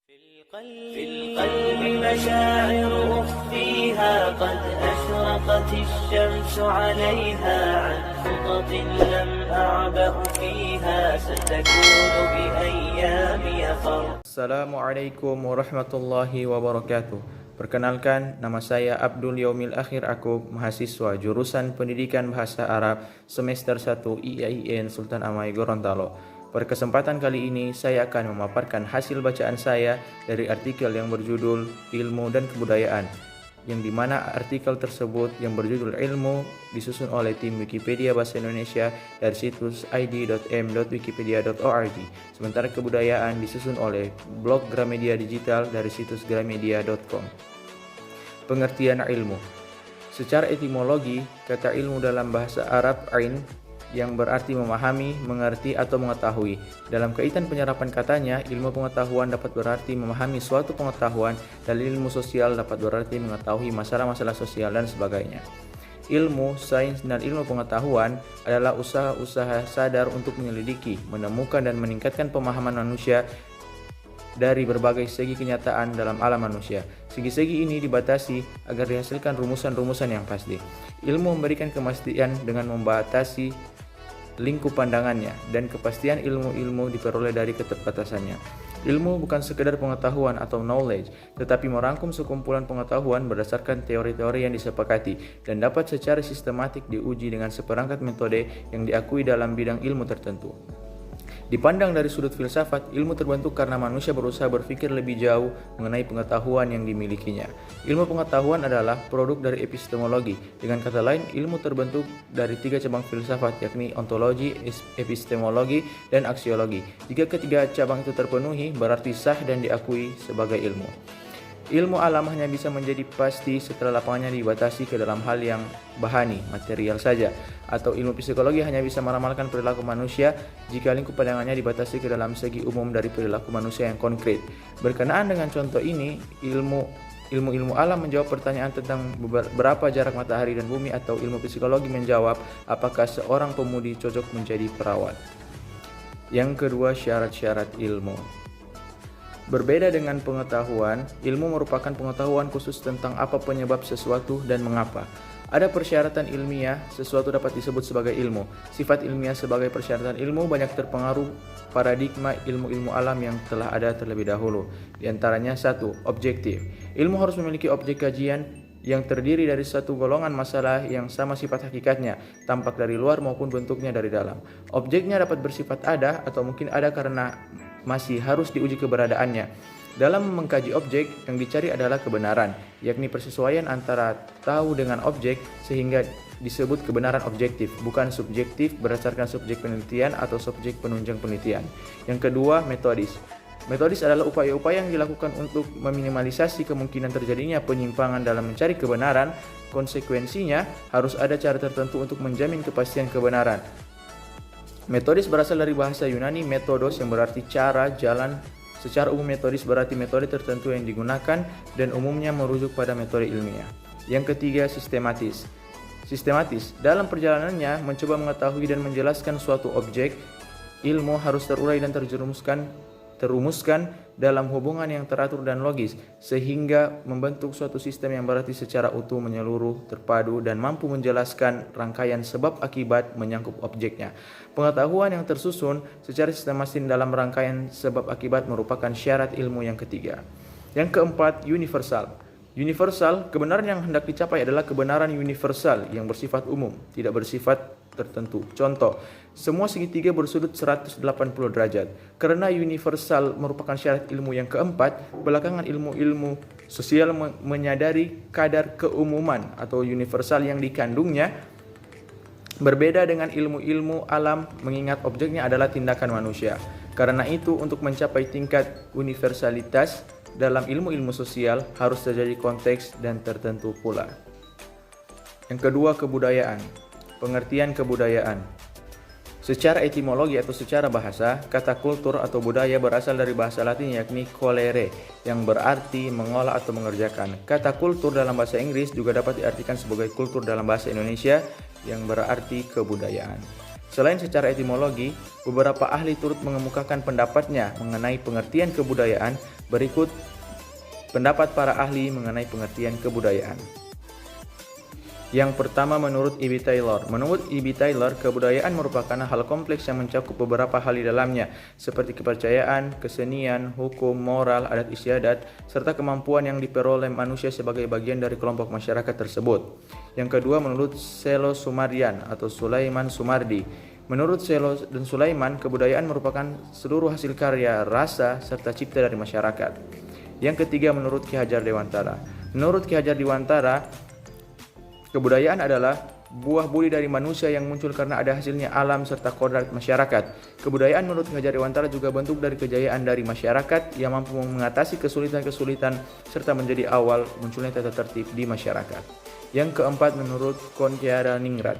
في القلب مشاعر أخفيها قد أشرقت الشمس عليها عن خطط لم أعبأ فيها ستكون بأيامي فرق. Assalamualaikum warahmatullahi wabarakatuh. Perkenalkan, nama saya Abdul Yaumil Akhir. Aku mahasiswa jurusan Pendidikan Bahasa Arab semester 1 IAIN Sultan Amai Gorontalo. Pada kesempatan kali ini saya akan memaparkan hasil bacaan saya dari artikel yang berjudul Ilmu dan Kebudayaan, yang dimana artikel tersebut yang berjudul Ilmu disusun oleh tim Wikipedia Bahasa Indonesia dari situs id.m.wikipedia.org, sementara kebudayaan disusun oleh blog Gramedia Digital dari situs gramedia.com. Pengertian ilmu. Secara etimologi, kata ilmu dalam bahasa Arab ain yang berarti memahami, mengerti, atau mengetahui. Dalam kaitan penyerapan katanya, ilmu pengetahuan dapat berarti memahami suatu pengetahuan, dan ilmu sosial dapat berarti mengetahui masalah-masalah sosial dan sebagainya. Ilmu, sains, dan ilmu pengetahuan adalah usaha-usaha sadar untuk menyelidiki, menemukan, dan meningkatkan pemahaman manusia dari berbagai segi kenyataan dalam alam manusia. Segi-segi ini dibatasi agar dihasilkan rumusan-rumusan yang pasti. Ilmu memberikan kemastian dengan membatasi lingkup pandangannya, dan kepastian ilmu-ilmu diperoleh dari keterbatasannya. Ilmu bukan sekedar pengetahuan atau knowledge, tetapi merangkum sekumpulan pengetahuan berdasarkan teori-teori yang disepakati dan dapat secara sistematik diuji dengan seperangkat metode yang diakui dalam bidang ilmu tertentu. Dipandang dari sudut filsafat, ilmu terbentuk karena manusia berusaha berpikir lebih jauh mengenai pengetahuan yang dimilikinya. Ilmu pengetahuan adalah produk dari epistemologi. Dengan kata lain, ilmu terbentuk dari 3 cabang filsafat, yakni ontologi, epistemologi, dan aksiologi. Jika ketiga cabang itu terpenuhi, berarti sah dan diakui sebagai ilmu. Ilmu alam hanya bisa menjadi pasti setelah lapangannya dibatasi ke dalam hal yang bahani, material saja. Atau ilmu psikologi hanya bisa meramalkan perilaku manusia jika lingkup pandangannya dibatasi ke dalam segi umum dari perilaku manusia yang konkret. Berkenaan dengan contoh ini, ilmu alam menjawab pertanyaan tentang berapa jarak matahari dan bumi, atau ilmu psikologi menjawab apakah seorang pemudi cocok menjadi perawat. Yang kedua, syarat-syarat ilmu. Berbeda dengan pengetahuan, ilmu merupakan pengetahuan khusus tentang apa penyebab sesuatu dan mengapa. Ada persyaratan ilmiah, sesuatu dapat disebut sebagai ilmu. Sifat ilmiah sebagai persyaratan ilmu banyak terpengaruh paradigma ilmu-ilmu alam yang telah ada terlebih dahulu. Di antaranya 1. Objektif. Ilmu harus memiliki objek kajian yang terdiri dari satu golongan masalah yang sama sifat hakikatnya, tampak dari luar maupun bentuknya dari dalam. Objeknya dapat bersifat ada atau mungkin ada karena masih harus diuji keberadaannya. Dalam mengkaji objek, yang dicari adalah kebenaran, yakni persesuaian antara tahu dengan objek, sehingga disebut kebenaran objektif, bukan subjektif berdasarkan subjek penelitian atau subjek penunjang penelitian. Yang kedua, metodis. Metodis adalah upaya-upaya yang dilakukan untuk meminimalisasi kemungkinan terjadinya penyimpangan dalam mencari kebenaran. Konsekuensinya, harus ada cara tertentu untuk menjamin kepastian kebenaran. Metodis berasal dari bahasa Yunani metodos, yang berarti cara, jalan. Secara umum metodis berarti metode tertentu yang digunakan dan umumnya merujuk pada metode ilmiah. Yang ketiga, sistematis. Sistematis dalam perjalanannya mencoba mengetahui dan menjelaskan suatu objek. Ilmu harus terurai dan terumuskan dalam hubungan yang teratur dan logis, sehingga membentuk suatu sistem yang berarti secara utuh, menyeluruh, terpadu, dan mampu menjelaskan rangkaian sebab akibat menyangkut objeknya. Pengetahuan yang tersusun secara sistematis dalam rangkaian sebab akibat merupakan syarat ilmu yang ketiga. Yang keempat, universal. Universal, kebenaran yang hendak dicapai adalah kebenaran universal yang bersifat umum, tidak bersifat tertentu. Contoh, semua segitiga bersudut 180 derajat. Karena universal merupakan syarat ilmu yang keempat, belakangan ilmu-ilmu sosial menyadari kadar keumuman atau universal yang dikandungnya. Berbeda dengan ilmu-ilmu alam, mengingat objeknya adalah tindakan manusia. Karena itu, untuk mencapai tingkat universalitas dalam ilmu-ilmu sosial harus terjadi konteks dan tertentu pula. Yang kedua, kebudayaan. Pengertian kebudayaan. Secara etimologi atau secara bahasa, kata kultur atau budaya berasal dari bahasa Latin yakni colere, yang berarti mengolah atau mengerjakan. Kata kultur dalam bahasa Inggris juga dapat diartikan sebagai kultur dalam bahasa Indonesia, yang berarti kebudayaan. Selain secara etimologi, beberapa ahli turut mengemukakan pendapatnya mengenai pengertian kebudayaan. Berikut pendapat para ahli mengenai pengertian kebudayaan. Yang pertama, menurut E.B. Taylor. Menurut E.B. Taylor, kebudayaan merupakan hal kompleks yang mencakup beberapa hal di dalamnya, seperti kepercayaan, kesenian, hukum, moral, adat istiadat, serta kemampuan yang diperoleh manusia sebagai bagian dari kelompok masyarakat tersebut. Yang kedua, menurut Selo Sumardian atau Sulaiman Sumardi. Menurut Selo dan Sulaiman, kebudayaan merupakan seluruh hasil karya, rasa, serta cipta dari masyarakat. Yang ketiga, menurut Ki Hajar Dewantara. Menurut Ki Hajar Dewantara, kebudayaan adalah buah budi dari manusia yang muncul karena ada hasilnya alam serta kodrat masyarakat. Kebudayaan menurut Ki Hajar Dewantara juga bentuk dari kejayaan dari masyarakat yang mampu mengatasi kesulitan-kesulitan serta menjadi awal munculnya tata tertib di masyarakat. Yang keempat, menurut Kontiara Ningrat.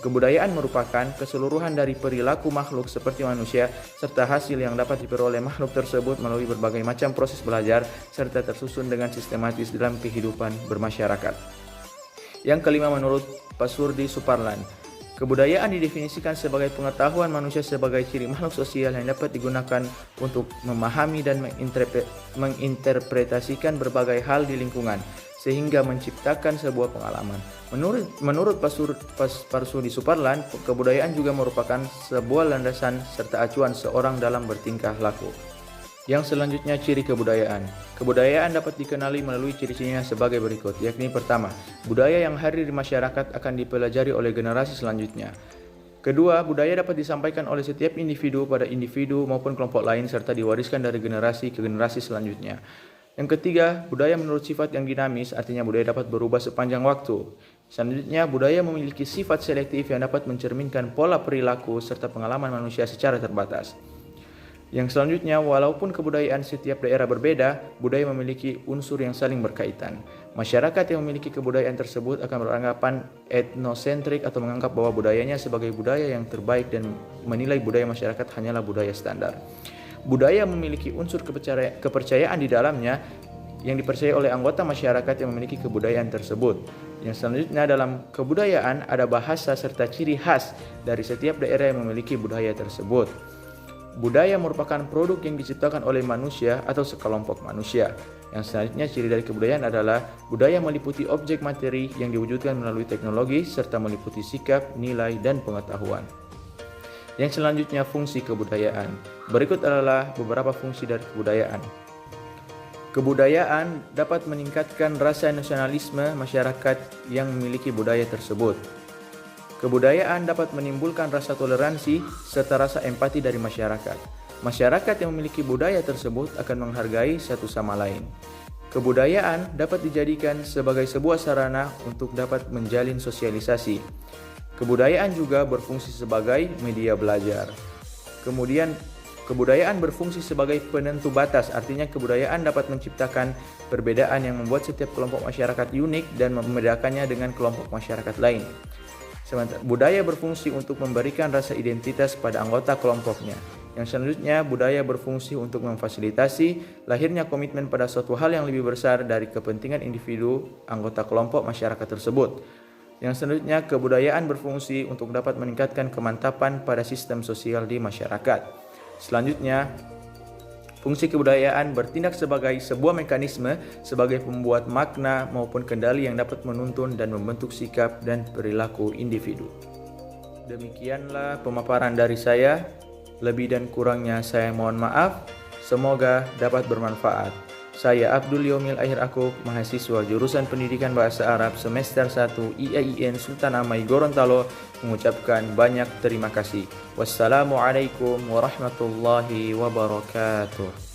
Kebudayaan merupakan keseluruhan dari perilaku makhluk seperti manusia serta hasil yang dapat diperoleh makhluk tersebut melalui berbagai macam proses belajar serta tersusun dengan sistematis dalam kehidupan bermasyarakat. Yang kelima, menurut Pasurdi Suparlan. Kebudayaan didefinisikan sebagai pengetahuan manusia sebagai ciri makhluk sosial yang dapat digunakan untuk memahami dan menginterpretasikan berbagai hal di lingkungan, sehingga menciptakan sebuah pengalaman. Menurut Pasurdi Suparlan, kebudayaan juga merupakan sebuah landasan serta acuan seorang dalam bertingkah laku. Yang selanjutnya, ciri kebudayaan. Kebudayaan dapat dikenali melalui ciri-cirinya sebagai berikut, yakni pertama, budaya yang hadir di masyarakat akan dipelajari oleh generasi selanjutnya. Kedua, budaya dapat disampaikan oleh setiap individu pada individu maupun kelompok lain serta diwariskan dari generasi ke generasi selanjutnya. Yang ketiga, budaya menurut sifat yang dinamis, artinya budaya dapat berubah sepanjang waktu. Selanjutnya, budaya memiliki sifat selektif yang dapat mencerminkan pola perilaku serta pengalaman manusia secara terbatas. Yang selanjutnya, walaupun kebudayaan setiap daerah berbeda, budaya memiliki unsur yang saling berkaitan. Masyarakat yang memiliki kebudayaan tersebut akan beranggapan etnosentrik atau menganggap bahwa budayanya sebagai budaya yang terbaik dan menilai budaya masyarakat hanyalah budaya standar. Budaya memiliki unsur kepercayaan di dalamnya yang dipercaya oleh anggota masyarakat yang memiliki kebudayaan tersebut. Yang selanjutnya, dalam kebudayaan ada bahasa serta ciri khas dari setiap daerah yang memiliki budaya tersebut. Budaya merupakan produk yang diciptakan oleh manusia atau sekelompok manusia. Yang selanjutnya, ciri dari kebudayaan adalah budaya meliputi objek materi yang diwujudkan melalui teknologi serta meliputi sikap, nilai, dan pengetahuan. Yang selanjutnya, fungsi kebudayaan. Berikut adalah beberapa fungsi dari kebudayaan. Kebudayaan dapat meningkatkan rasa nasionalisme masyarakat yang memiliki budaya tersebut. Kebudayaan dapat menimbulkan rasa toleransi serta rasa empati dari masyarakat. Masyarakat yang memiliki budaya tersebut akan menghargai satu sama lain. Kebudayaan dapat dijadikan sebagai sebuah sarana untuk dapat menjalin sosialisasi. Kebudayaan juga berfungsi sebagai media belajar. Kemudian, kebudayaan berfungsi sebagai penentu batas, artinya kebudayaan dapat menciptakan perbedaan yang membuat setiap kelompok masyarakat unik dan membedakannya dengan kelompok masyarakat lain. Sementara budaya berfungsi untuk memberikan rasa identitas pada anggota kelompoknya. Yang selanjutnya, budaya berfungsi untuk memfasilitasi lahirnya komitmen pada suatu hal yang lebih besar dari kepentingan individu anggota kelompok masyarakat tersebut. Yang selanjutnya, kebudayaan berfungsi untuk dapat meningkatkan kemantapan pada sistem sosial di masyarakat. Selanjutnya, fungsi kebudayaan bertindak sebagai sebuah mekanisme sebagai pembuat makna maupun kendali yang dapat menuntun dan membentuk sikap dan perilaku individu. Demikianlah pemaparan dari saya. Lebih dan kurangnya saya mohon maaf. Semoga dapat bermanfaat. Saya Abdul Yomil Akhir Akuk, mahasiswa jurusan Pendidikan Bahasa Arab semester 1 IAIN Sultan Amai Gorontalo, mengucapkan banyak terima kasih. Wassalamualaikum warahmatullahi wabarakatuh.